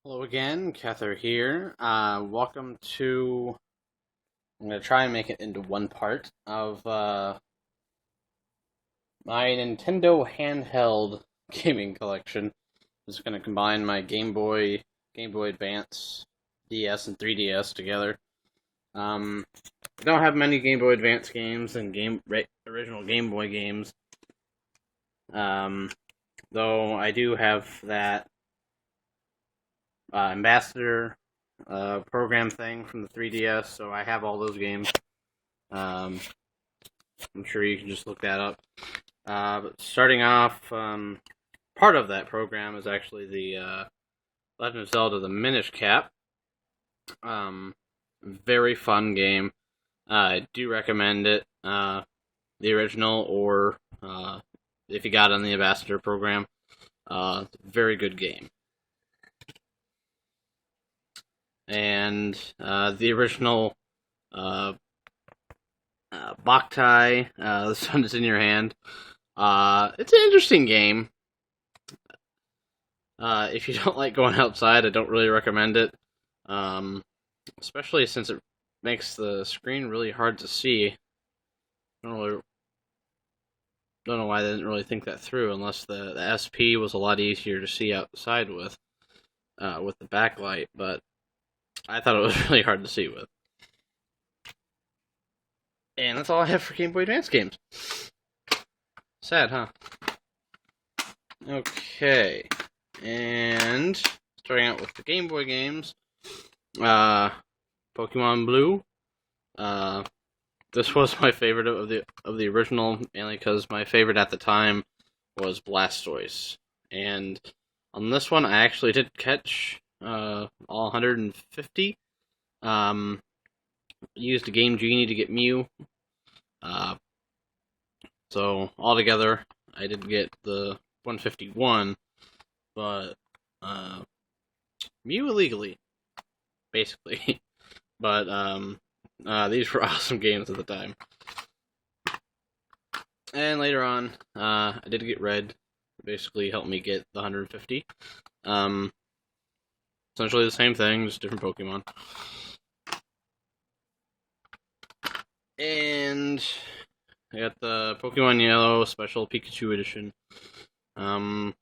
Hello again, Kether here. Welcome to. I'm going to try and make it into one part of my Nintendo handheld gaming collection. This is going to combine my Game Boy Advance, DS, and 3DS together. I don't have many Game Boy Advance games and original Game Boy games. Though I do have that Ambassador program thing from the 3DS, so I have all those games. I'm sure you can just look that up. But starting off, part of that program is actually the Legend of Zelda: The Minish Cap. Very fun game. I do recommend it. The original, or if you got on the Ambassador program, very good game. And the original Boktai, The Sun is in Your Hand. It's an interesting game. If you don't like going outside, I don't really recommend it. Especially since it makes the screen really hard to see. Don't know why they didn't really think that through, unless the SP was a lot easier to see outside with the backlight, but I thought it was really hard to see with. And that's all I have for Game Boy Advance games. Sad, huh? Okay. And starting out with the Game Boy games, Pokemon Blue. This was my favorite of the original, mainly because my favorite at the time was Blastoise. And on this one, I actually did catch all 150. Used a Game Genie to get Mew. So altogether, I did get the 151, but Mew illegally, basically. But these were awesome games at the time. And later on, I did get Red. Basically helped me get the 150. Essentially the same thing, just different Pokemon. And I got the Pokemon Yellow Special Pikachu Edition. Not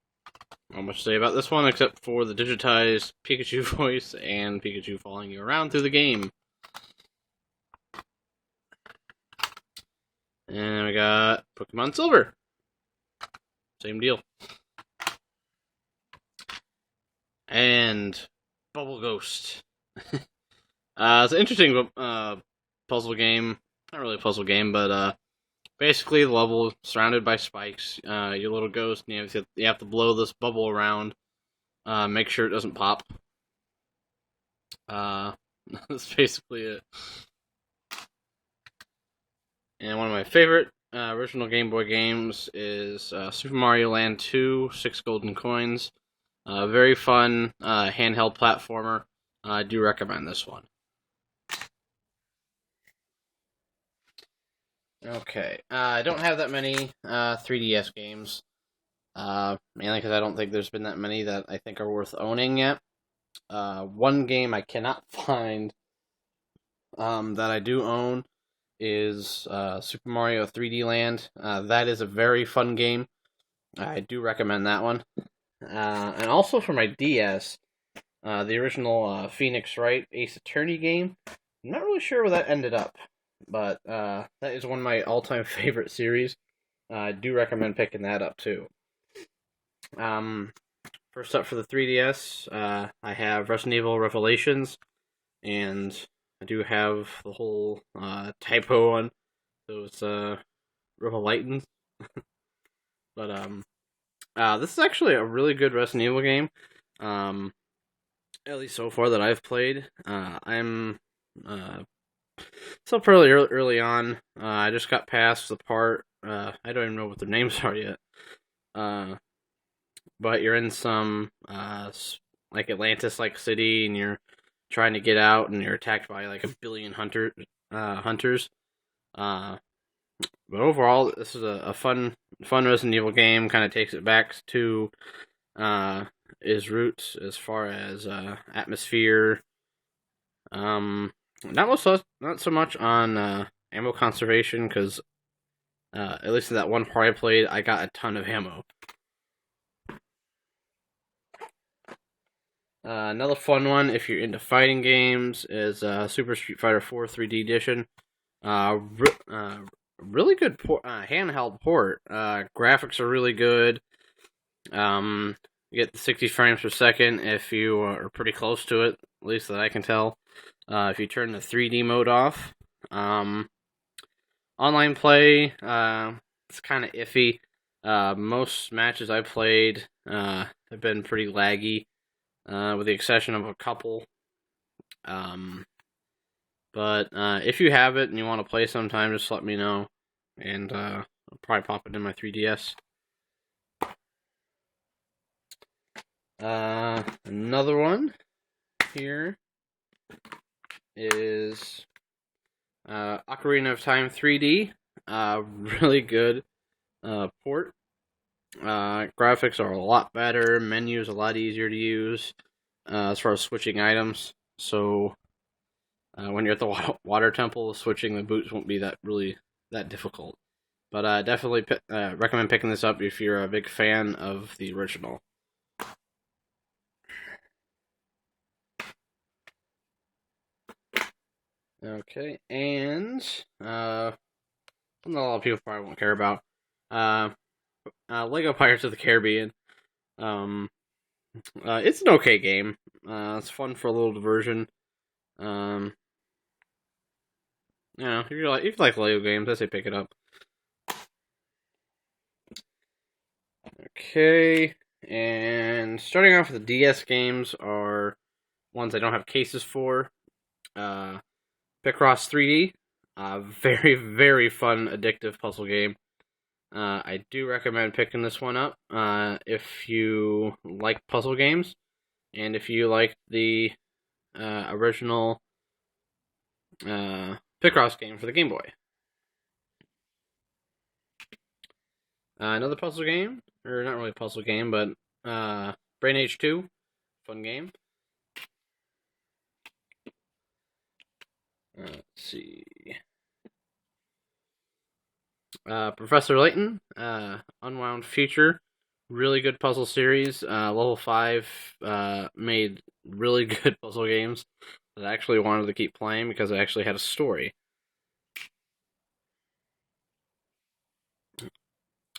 much to say about this one, except for the digitized Pikachu voice and Pikachu following you around through the game. And we got Pokemon Silver. Same deal. And Bubble Ghost. It's an interesting puzzle game. Not really a puzzle game, but basically the level surrounded by spikes. Your little ghost, and you have to blow this bubble around. Make sure it doesn't pop. That's basically it. And one of my favorite original Game Boy games is Super Mario Land 2, 6 Golden Coins. Very fun handheld platformer. I do recommend this one. Okay, I don't have that many 3DS games, mainly because I don't think there's been that many that I think are worth owning yet. One game I cannot find that I do own is Super Mario 3D Land. That is a very fun game. I do recommend that one. And also for my DS, the original Phoenix Wright Ace Attorney game. I'm not really sure where that ended up, but that is one of my all-time favorite series. I do recommend picking that up too. First up for the 3DS, I have Resident Evil Revelations, and I do have the whole typo on those Revelitons. But this is actually a really good Resident Evil game. At least so far that I've played. I'm still fairly early on. I just got past the part. I don't even know what their names are yet. But you're in some like Atlantis-like city, and you're trying to get out, and you're attacked by like a billion hunters. But overall, this is a fun Resident Evil game. Kind of takes it back to is roots as far as atmosphere. Not so much on ammo conservation because at least in that one part I played, I got a ton of ammo. Another fun one, if you're into fighting games, is Super Street Fighter 4 3D Edition. Really good handheld port. Graphics are really good. You get the 60 frames per second if you are pretty close to it, at least that I can tell. If you turn the 3D mode off. Online play, it's kind of iffy. Most matches I played have been pretty laggy, with the exception of a couple. But if you have it and you want to play sometime, just let me know, and I'll probably pop it in my 3DS. Another one here is Ocarina of Time 3D. Really good port. Graphics are a lot better. Menus a lot easier to use as far as switching items. So when you're at the water temple, switching the boots won't be that difficult. But definitely recommend picking this up if you're a big fan of the original. Okay, and a lot of people probably won't care about Lego Pirates of the Caribbean. It's an okay game. It's fun for a little diversion. If you like Lego games, I say pick it up. Okay, and starting off with the DS games are ones I don't have cases for. Picross 3D, very, very fun, addictive puzzle game. I do recommend picking this one up if you like puzzle games, and if you like the original Picross game for the Game Boy. Another puzzle game, or not really a puzzle game, but Brain Age 2, fun game. Let's see. Professor Layton, Unwound Future, really good puzzle series. Level 5 made really good puzzle games that I actually wanted to keep playing because it actually had a story.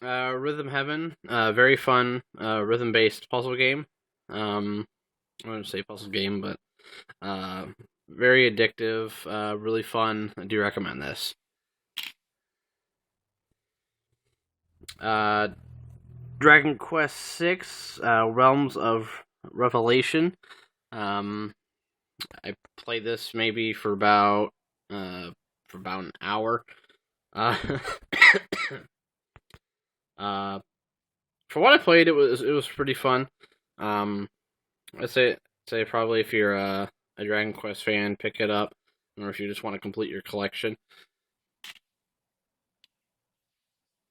Rhythm Heaven, very fun rhythm-based puzzle game. I wouldn't say puzzle game, but very addictive, really fun. I do recommend this. Dragon Quest VI, Realms of Revelation. I played this maybe for about an hour. For what I played, it was pretty fun. I'd say probably if you're a Dragon Quest fan, pick it up, or if you just want to complete your collection.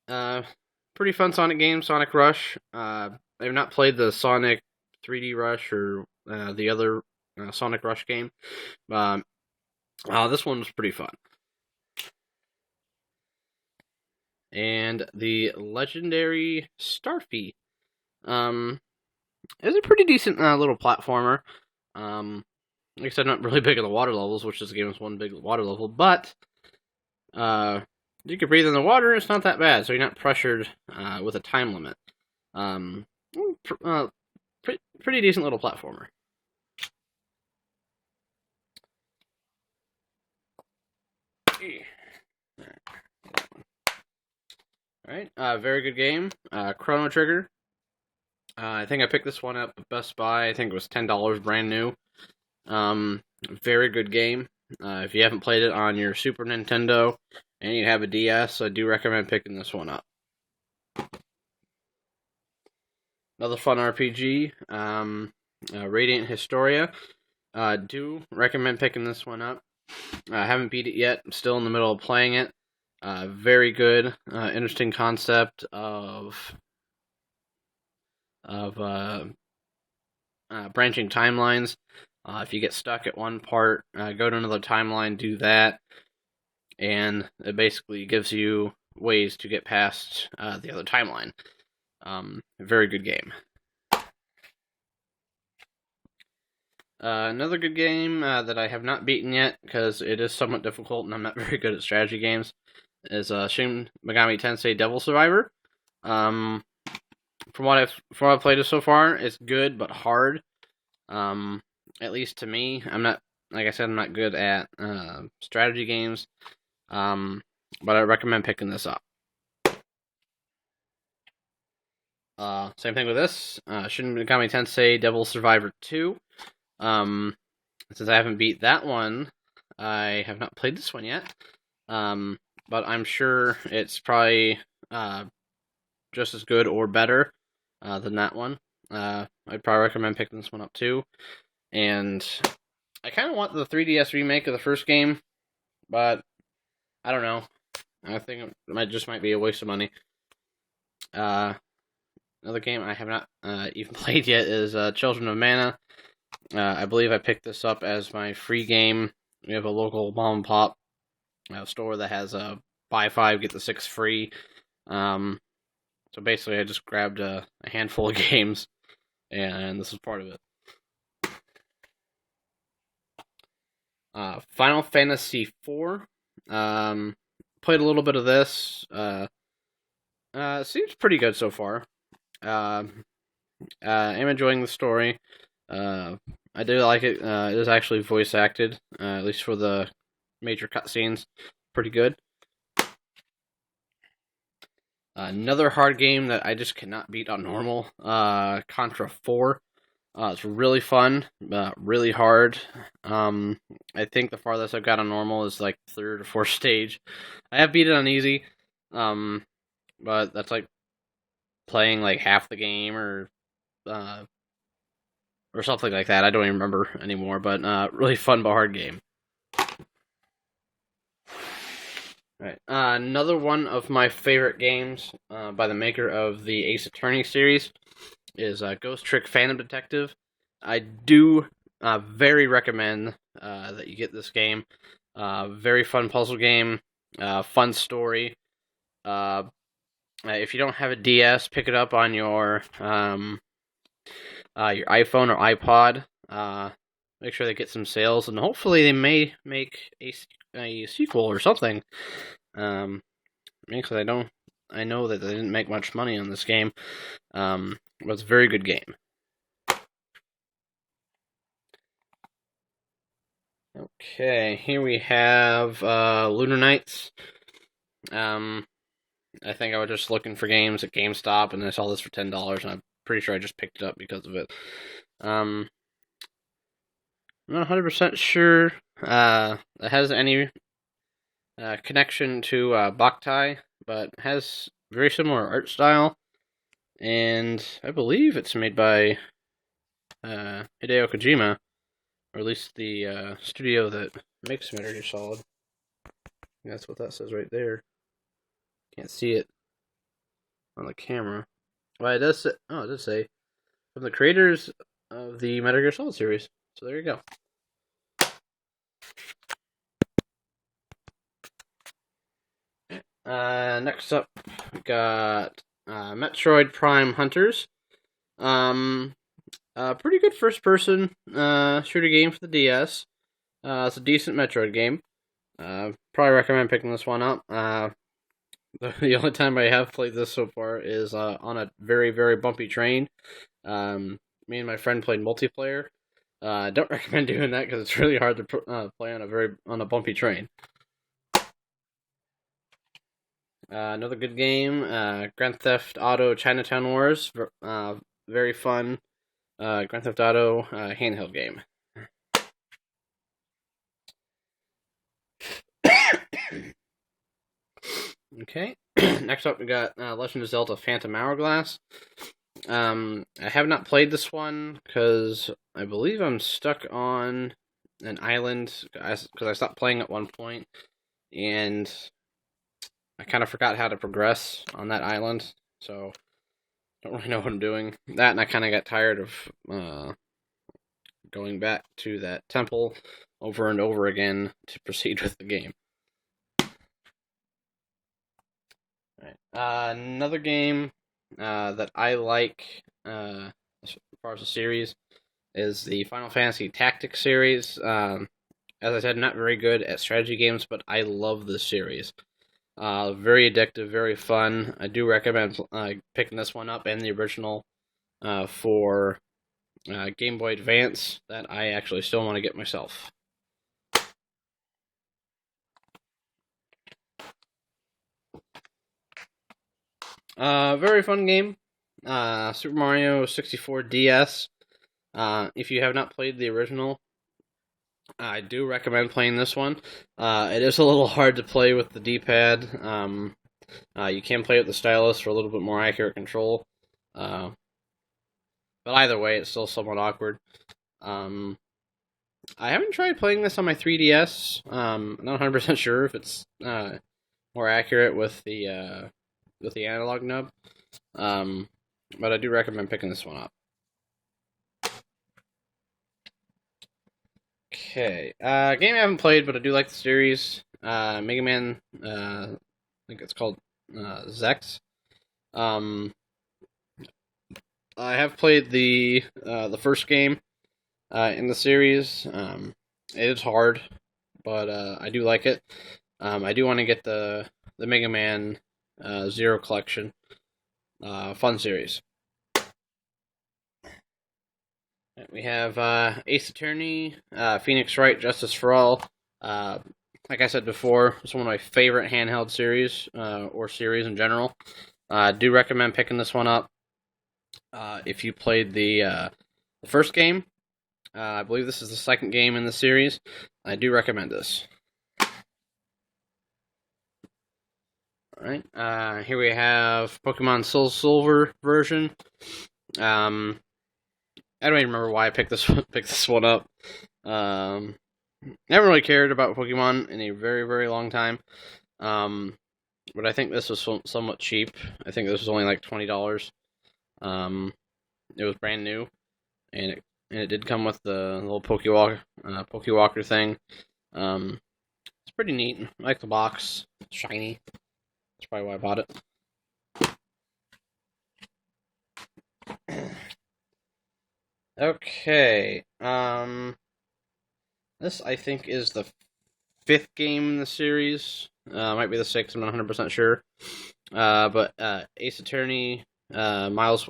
Pretty fun Sonic game, Sonic Rush. I've not played the Sonic 3D Rush or the other Sonic Rush game. This one was pretty fun. And the legendary Starfy. It's a pretty decent little platformer. Like I said, not really big on the water levels, which this game is one big water level, but you can breathe in the water, it's not that bad, so you're not pressured with a time limit. Pretty decent little platformer. Alright, very good game. Chrono Trigger. I think I picked this one up at Best Buy. I think it was $10 brand new. Very good game. If you haven't played it on your Super Nintendo and you have a DS, I do recommend picking this one up. Another fun RPG, Radiant Historia. Do recommend picking this one up. I haven't beat it yet. I'm still in the middle of playing it. Very good, interesting concept of branching timelines. If you get stuck at one part, go to another timeline, do that, and it basically gives you ways to get past the other timeline. Very good game. Another good game that I have not beaten yet, because it is somewhat difficult and I'm not very good at strategy games, is Shin Megami Tensei Devil Survivor. From what I've played so far, it's good but hard. At least to me, I'm not, like I said, I'm not good at strategy games. But I recommend picking this up. Same thing with this, Shin Megami Tensei Devil Survivor 2. Since I haven't beat that one, I have not played this one yet. But I'm sure it's probably just as good or better than that one. I'd probably recommend picking this one up too. And I kind of want the 3DS remake of the first game, but I don't know. I think it might be a waste of money. Another game I have not even played yet is Children of Mana. I believe I picked this up as my free game. We have a local mom and pop store that has a buy 5, get the 6 free. So basically I just grabbed a handful of games, and this is part of it. Final Fantasy IV. Played a little bit of this. Seems pretty good so far. I'm enjoying the story. I do like it. It is actually voice acted, at least for the major cutscenes. Pretty good. Another hard game that I just cannot beat on normal. Contra 4. It's really fun, really hard. I think the farthest I've got on normal is like 3rd or 4th stage. I have beat it on easy, but that's like playing like half the game or something like that. I don't even remember anymore, but really fun but hard game. Alright, another one of my favorite games by the maker of the Ace Attorney series is Ghost Trick Phantom Detective. I do very recommend that you get this game. Very fun puzzle game, fun story. If you don't have a DS, pick it up on your iPhone or iPod. Make sure they get some sales, and hopefully they may make a sequel or something. Because I know that they didn't make much money on this game. But it's a very good game. Okay, here we have Lunar Nights. I think I was just looking for games at GameStop, and I saw this for $10, and I'm pretty sure I just picked it up because of it. I'm not 100% sure it has any connection to Boktai, but it has very similar art style, and I believe it's made by Hideo Kojima, or at least the studio that makes Metal Gear Solid. That's what that says right there. Can't see it on the camera. Well, it does say, it does say from the creators of the Metal Gear Solid series. So there you go. Next up, we got Metroid Prime Hunters. Pretty good first-person shooter game for the DS. It's a decent Metroid game. Probably recommend picking this one up. The only time I have played this so far is on a very, very bumpy train. Me and my friend played multiplayer. I don't recommend doing that because it's really hard to play on a bumpy train. Another good game, Grand Theft Auto Chinatown Wars. Very fun Grand Theft Auto handheld game. Okay, next up we got Legend of Zelda Phantom Hourglass. I have not played this one because I believe I'm stuck on an island because I stopped playing at one point, and I kind of forgot how to progress on that island, so don't really know what I'm doing. That, and I kind of got tired of going back to that temple over and over again to proceed with the game. Another game that I like as far as the series is the Final Fantasy Tactics series. As I said, not very good at strategy games, but I love this series. Very addictive, very fun. I do recommend picking this one up and the original for Game Boy Advance that I actually still want to get myself. Very fun game. Super Mario 64 DS. If you have not played the original, I do recommend playing this one. It is a little hard to play with the D-pad. You can play with the stylus for a little bit more accurate control. But either way, it's still somewhat awkward. I haven't tried playing this on my 3DS. I'm not 100% sure if it's more accurate with the analog nub. But I do recommend picking this one up. Okay, game I haven't played, but I do like the series. Mega Man, I think it's called Zex. I have played the first game in the series. It is hard, but I do like it. I do want to get the Mega Man Zero Collection. Fun series. We have Ace Attorney, Phoenix Wright, Justice for All. Like I said before, it's one of my favorite handheld series, or series in general. I do recommend picking this one up. If you played the first game, I believe this is the second game in the series. I do recommend this. Alright, here we have Pokemon Soul Silver version. I don't even remember why I picked this one up. Never really cared about Pokemon in a very, very long time. But I think this was somewhat cheap. I think this was only like $20. It was brand new, and it did come with the little Pokewalker thing. It's pretty neat. I like the box. It's shiny. That's probably why I bought it. Okay. This I think is the 5th game in the series. Might be the 6th. I'm not 100% sure. But Ace Attorney, Miles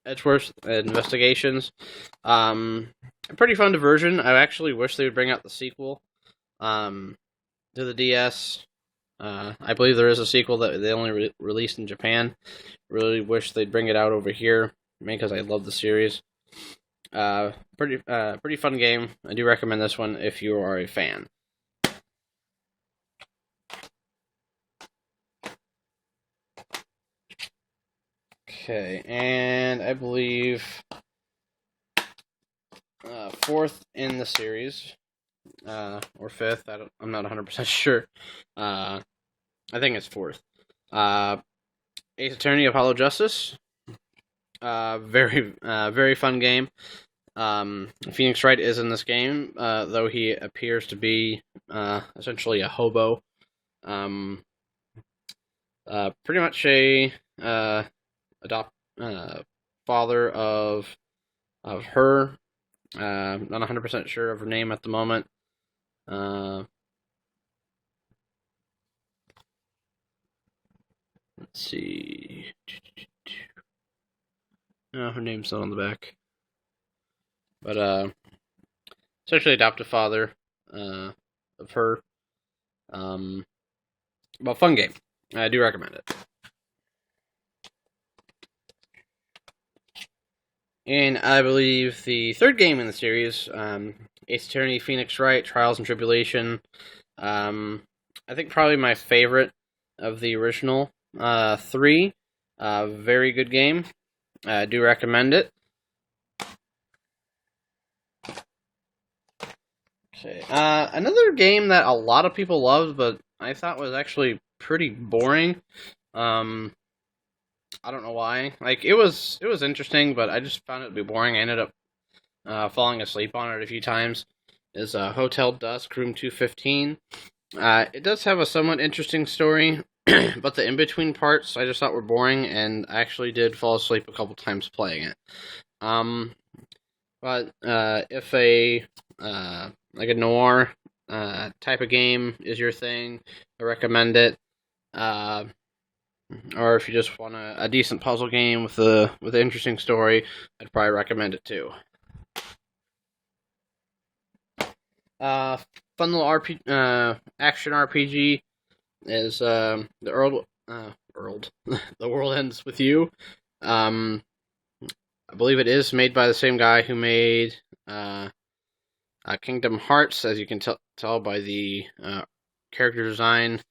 Edgeworth Investigations. A pretty fun diversion. I actually wish they would bring out the sequel to the DS. I believe there is a sequel that they only released in Japan. Really wish they'd bring it out over here, because I love the series. Pretty fun game. I do recommend this one if you are a fan. Okay, and I believe 4th in the series, or 5th. I'm not 100% sure. I think it's 4th. Ace Attorney: Apollo Justice. Very fun game. Phoenix Wright is in this game, though he appears to be essentially a hobo. Pretty much a father of her. Not 100% sure of her name at the moment. Let's see. No, her name's not on the back. But essentially adoptive father of her. But fun game. I do recommend it. And I believe the 3rd game in the series, Ace Attorney: Phoenix Wright, Trials and Tribulation. I think probably my favorite of the original 3. Very good game. I do recommend it. Okay. Another game that a lot of people loved, but I thought was actually pretty boring. I don't know why. Like, it was interesting, but I just found it to be boring. I ended up falling asleep on it a few times, is Hotel Dusk, Room 215. It does have a somewhat interesting story, but the in-between parts I just thought were boring, and I actually did fall asleep a couple times playing it. Um, but if a like a noir type of game is your thing, I recommend it. Uh, or if you just want a decent puzzle game with an interesting story, I'd probably recommend it too. Uh, Fun little action RPG is the World Ends with You. Um, I believe it is made by the same guy who made Kingdom Hearts, as you can tell by the character design.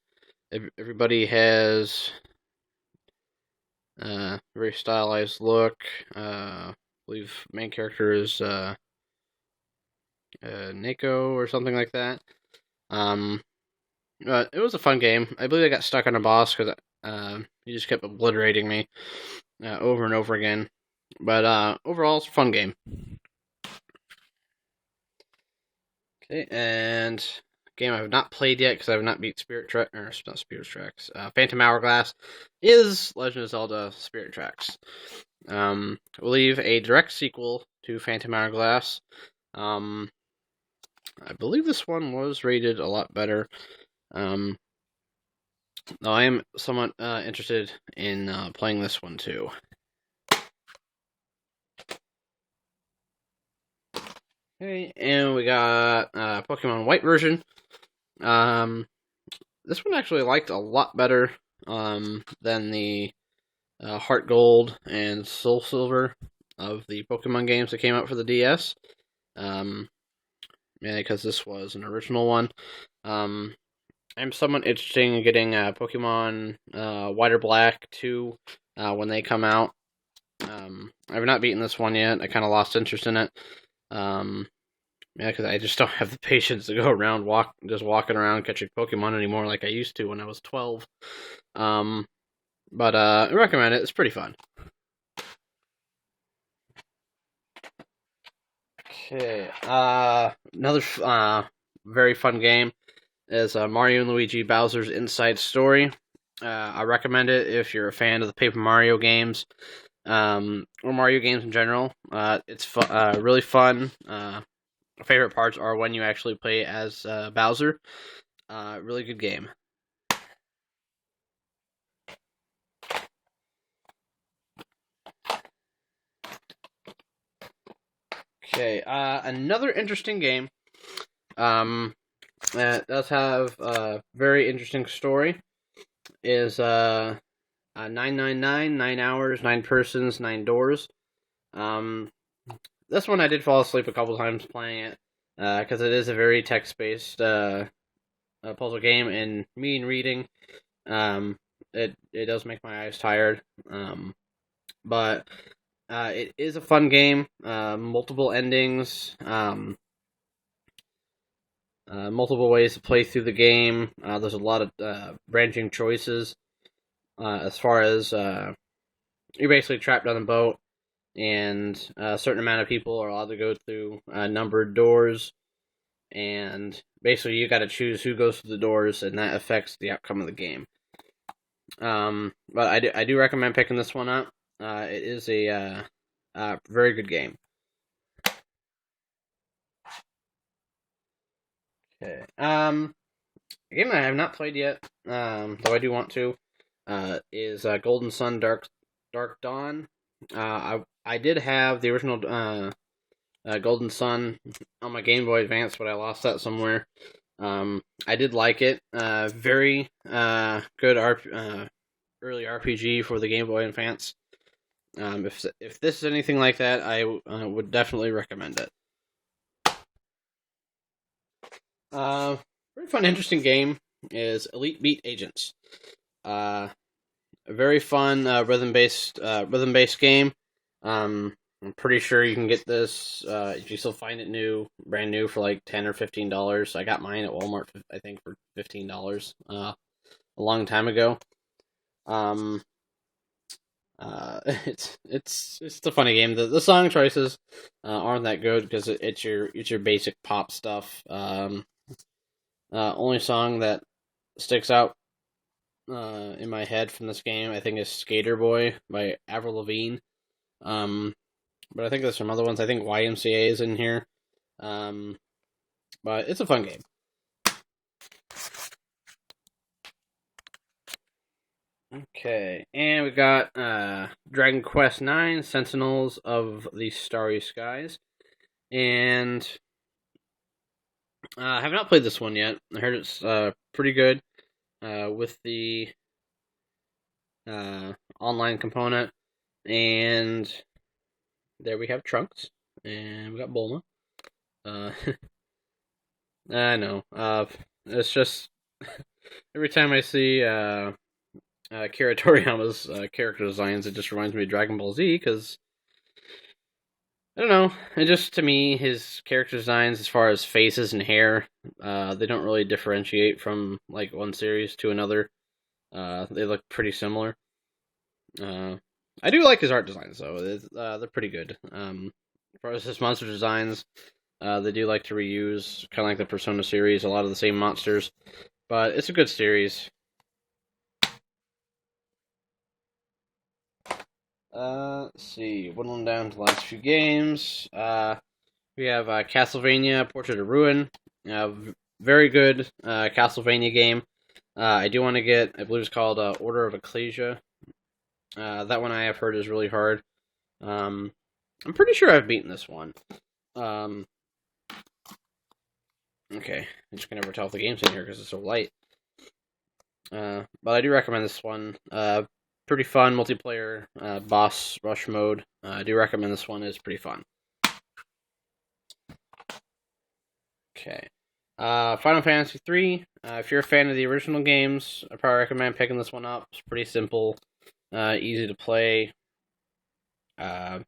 Everybody has very stylized look. I believe main character is Neko or something like that. But it was a fun game. I believe I got stuck on a boss because he just kept obliterating me over and over again. But overall, it's a fun game. Okay, and game I've not played yet because I have not beat Phantom Hourglass is Legend of Zelda Spirit Tracks. I believe a direct sequel to Phantom Hourglass. I believe this one was rated a lot better. Though I am somewhat interested in playing this one too. Okay, and we got Pokemon White version. This one actually liked a lot better than the Heart Gold and Soul Silver of the Pokemon games that came out for the DS. Mainly because this was an original one. I'm somewhat interested in getting Pokemon White or Black 2 when they come out. I've not beaten this one yet. I kind of lost interest in it. Because I just don't have the patience to go around walking around catching Pokemon anymore like I used to when I was 12. But I recommend it. It's pretty fun. Okay. Another very fun game is Mario and Luigi Bowser's Inside Story. I recommend it if you're a fan of the Paper Mario games, or Mario games in general. It's really fun. Favorite parts are when you actually play as Bowser. Really good game. Okay, another interesting game. That does have a very interesting story. Is 999, 9 hours, 9 persons, 9 doors. This one I did fall asleep a couple times playing it because it is a very text-based puzzle game, and me and reading, it does make my eyes tired. But it is a fun game. Multiple endings. Multiple ways to play through the game. There's a lot of branching choices. As far as you're basically trapped on a boat, and a certain amount of people are allowed to go through numbered doors, and basically you got to choose who goes through the doors, and that affects the outcome of the game. But I do recommend picking this one up. It is a very good game. Okay. A game I have not played yet, though I do want to, is Golden Sun Dark Dawn. I did have the original Golden Sun on my Game Boy Advance, but I lost that somewhere. I did like it. Very good early RPG for the Game Boy Advance. If this is anything like that, I would definitely recommend it. Very fun, interesting game is Elite Beat Agents. A very fun rhythm-based game. I'm pretty sure you can get this if you still find it brand new for like $10 or $15. I got mine at Walmart, I think, for $15 a long time ago. It's a funny game. The song choices aren't that good because it's your basic pop stuff. Only song that sticks out in my head from this game, I think, is "Skater Boy" by Avril Lavigne. Um, but I think there's some other ones. I think YMCA is in here. Um, but it's a fun game. Okay, and we got Dragon Quest IX: Sentinels of the Starry Skies, and I have not played this one yet. I heard it's pretty good with the online component, and there we have Trunks, and we got Bulma. Uh, I know. It's just every time I see Akira Toriyama's character designs, it just reminds me of Dragon Ball Z, because I don't know. It just, to me, his character designs, as far as faces and hair, they don't really differentiate from like one series to another. They look pretty similar. I do like his art designs though; they're pretty good. As far as his monster designs, they do like to reuse, kind of like the Persona series, a lot of the same monsters. But it's a good series. Let's see. Whittling down to the last few games. We have Castlevania Portrait of Ruin. Very good Castlevania game. I do want to get, I believe it's called Order of Ecclesia. That one I have heard is really hard. I'm pretty sure I've beaten this one. Okay, I'm just gonna never tell if the game's in here because it's so light. But I do recommend this one. Pretty fun multiplayer boss rush mode. I do recommend this one. It's pretty fun. Okay. Final Fantasy 3. If you're a fan of the original games, I probably recommend picking this one up. It's pretty simple, easy to play. It's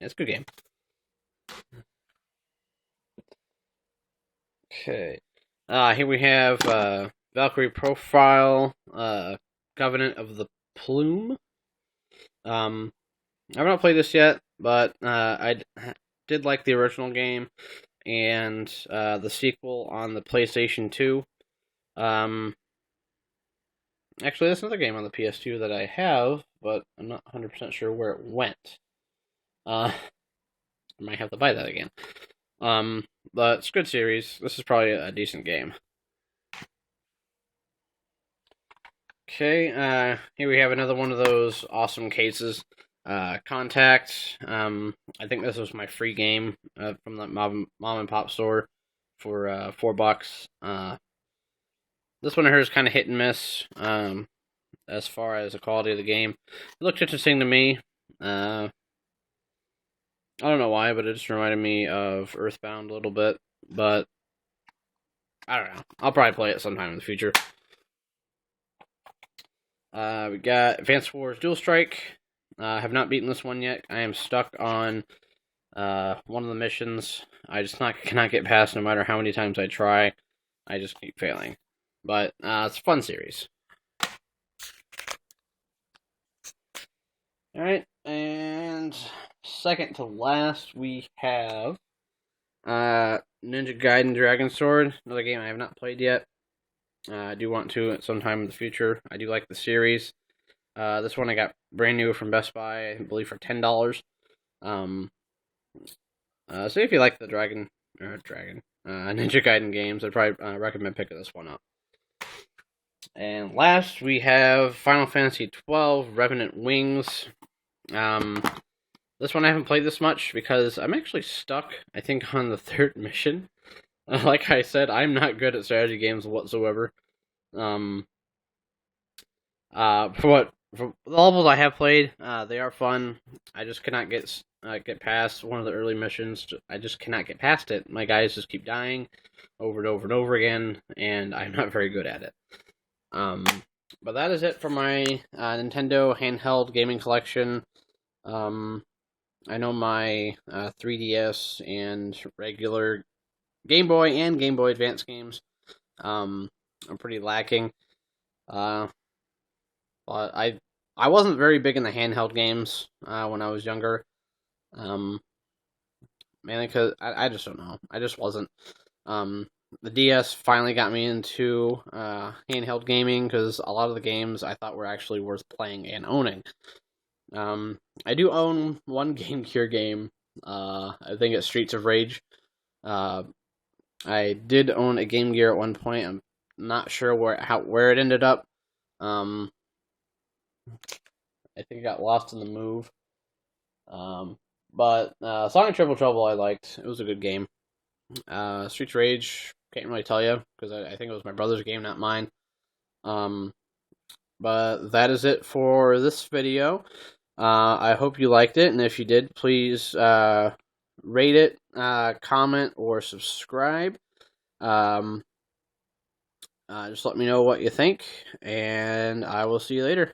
a good game. Okay. Here we have Valkyrie Profile, Covenant of the Plume. I've not played this yet, but I did like the original game and the sequel on the PlayStation 2. Actually, that's another game on the PS2 that I have, but I'm not 100% sure where it went. I might have to buy that again. But it's a good series. This is probably a decent game. Okay, here we have another one of those awesome cases. Contact. I think this was my free game from the mom and pop store for $4. This one here is kind of hit and miss as far as the quality of the game. It looked interesting to me. I don't know why, but it just reminded me of Earthbound a little bit. But I don't know. I'll probably play it sometime in the future. We got Advance Wars Dual Strike. I have not beaten this one yet. I am stuck on one of the missions. I just cannot get past no matter how many times I try. I just keep failing. But it's a fun series. Alright, and second to last, we have Ninja Gaiden Dragon Sword. Another game I have not played yet. I do want to at some time in the future. I do like the series. This one I got brand new from Best Buy, I believe for $10. So if you like the Ninja Gaiden games, I'd probably recommend picking this one up. And last, we have Final Fantasy XII Revenant Wings. This one I haven't played this much because I'm actually stuck, I think, on the third mission. Like I said, I'm not good at strategy games whatsoever. For the levels I have played, they are fun. I just cannot get past one of the early missions. I just cannot get past it. My guys just keep dying over and over and over again, and I'm not very good at it. But that is it for my Nintendo handheld gaming collection. I know my 3DS and regular Game Boy and Game Boy Advance games are pretty lacking. But I wasn't very big in the handheld games when I was younger. Um, Mainly because I just don't know. I just wasn't. Um, the DS finally got me into handheld gaming because a lot of the games I thought were actually worth playing and owning. I do own one Game Gear game. I think it's Streets of Rage. Uh, I did own a Game Gear at one point. I'm not sure where it ended up. Um, I think it got lost in the move. Um, but Sonic Triple Trouble I liked. It was a good game. Streets of Rage, can't really tell you because I think it was my brother's game, not mine. Um, but that is it for this video. I hope you liked it, and if you did, please rate it, comment, or subscribe. Um, just let me know what you think, and I will see you later.